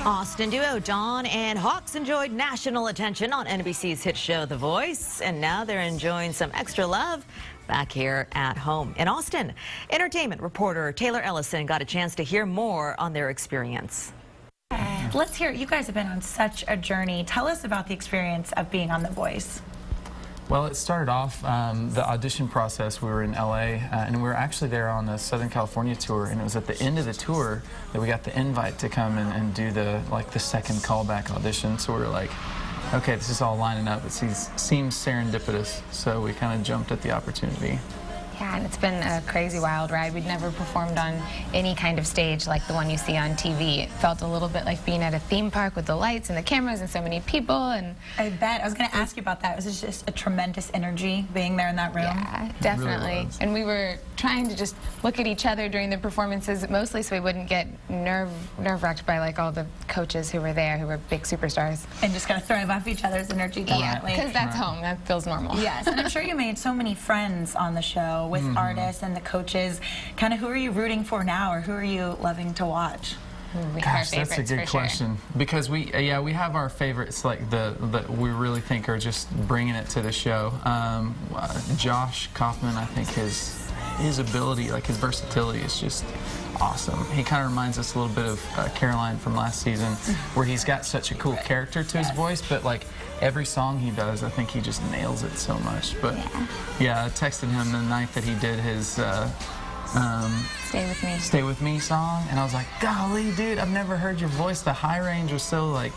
Austin duo Dawn and Hawks enjoyed national attention on NBC's hit show The Voice, and now they're enjoying some extra love back here at home in Austin. Entertainment reporter Taylor Ellison got a chance to hear more on their experience. Let's hear it. You guys have been on such a journey. Tell us about the experience of being on The Voice. Well, it started off the audition process. We were in LA, and we were actually there on the Southern California tour, and it was at the end of the tour that we got the invite to come and do the second callback audition. So we were like, okay, this is all lining up. It seems serendipitous, so we kind of jumped at the opportunity. Yeah, and it's been a crazy wild ride. We'd never performed on any kind of stage like the one you see on TV. It felt a little bit like being at a theme park with the lights and the cameras and so many people. And I bet. I was going to ask you about that. It was just a tremendous energy being there in that room. Yeah, definitely. Really and we were trying to just look at each other during the performances, mostly so we wouldn't get nerve-wracked by like all the coaches who were there, who were big superstars. And just kind of throwing off each other's energy, definitely. Yeah, because that's home. That feels normal. Yes, and I'm sure you made so many friends on the show with artists and the coaches. Kind of who are you rooting for now, or who are you loving to watch? Gosh, that's a good question. Because we have our favorites, like that we really think are just bringing it to the show. Josh Kaufman, I think his ability, like his versatility, is just awesome. He kind of reminds us a little bit of Caroline from last season, where he's got such a cool character to his voice, but like every song he does, I think he just nails it so much. But yeah, I texted him the night that he did his Stay With Me song, and I was like, golly, dude, I've never heard your voice. The high range was so like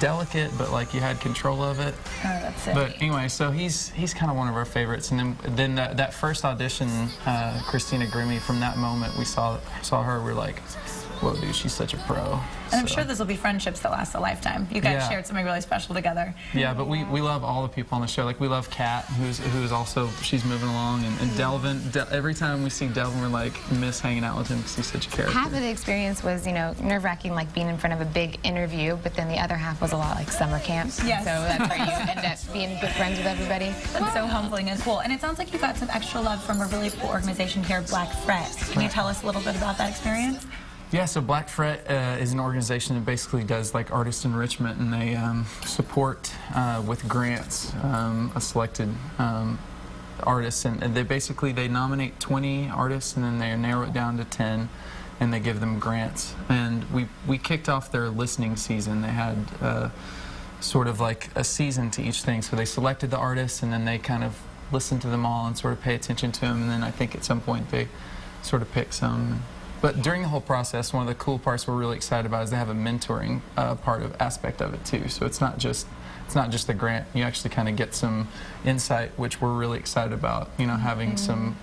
delicate, but like you had control of it. Oh, that's it. But anyway, so he's kind of one of our favorites. And then that first audition, Christina Grimmie, from that moment we saw her, we're like, whoa, dude, she's such a pro. And I'm sure this will be friendships that last a lifetime. You guys shared something really special together. Yeah, but we love all the people on the show. Like, we love Kat, who's also, she's moving along, and Delvin. Every time we see Delvin, we're like, miss hanging out with him because he's such a character. Half of the experience was, you know, nerve-wracking, like being in front of a big interview, but then the other half was a lot like summer camp. Yes. So that's where you end up being good friends with everybody. That's so humbling and cool. And it sounds like you got some extra love from a really cool organization here, Black Fret. Can you tell us a little bit about that experience? Yeah, so Black Fret is an organization that basically does like artist enrichment, and they support with grants a selected artists, and they nominate 20 artists, and then they narrow it down to 10, and they give them grants. And we kicked off their listening season. They had sort of like a season to each thing, so they selected the artists, and then they kind of listened to them all and sort of pay attention to them, and then I think at some point they sort of pick some. But during the whole process, one of the cool parts we're really excited about is they have a mentoring aspect of it too. So it's not just the grant. You actually kind of get some insight, which we're really excited about. You know, having some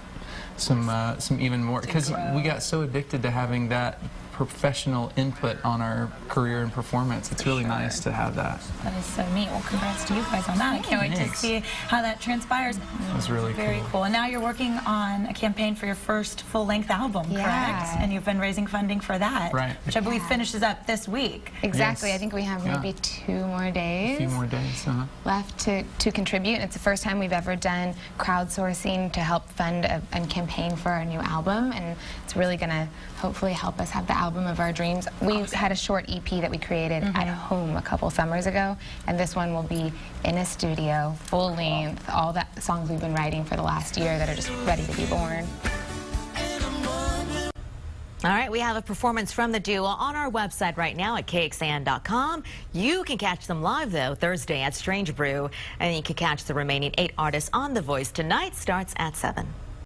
even more, because we got so addicted to having that professional input on our career and performance. It's really nice to have that. That is so neat. Well, congrats to you guys on that. I can't wait to see how that transpires. It was really very cool. And now you're working on a campaign for your first full-length album, correct? And you've been raising funding for that, right? Which I believe finishes up this week. Exactly. Yes. I think we have maybe 2 more days. A few more days left to contribute. And it's the first time we've ever done crowdsourcing to help fund and campaign for our new album, and it's really going to hopefully help us have the album of our dreams. We had a short EP that we created at home a couple summers ago, and this one will be in a studio, full length, all the songs we've been writing for the last year that are just ready to be born. All right, we have a performance from the duo on our website right now at KXAN.com. You can catch them live, though, Thursday at Strange Brew, and you can catch the remaining 8 artists on The Voice tonight. Starts at 7.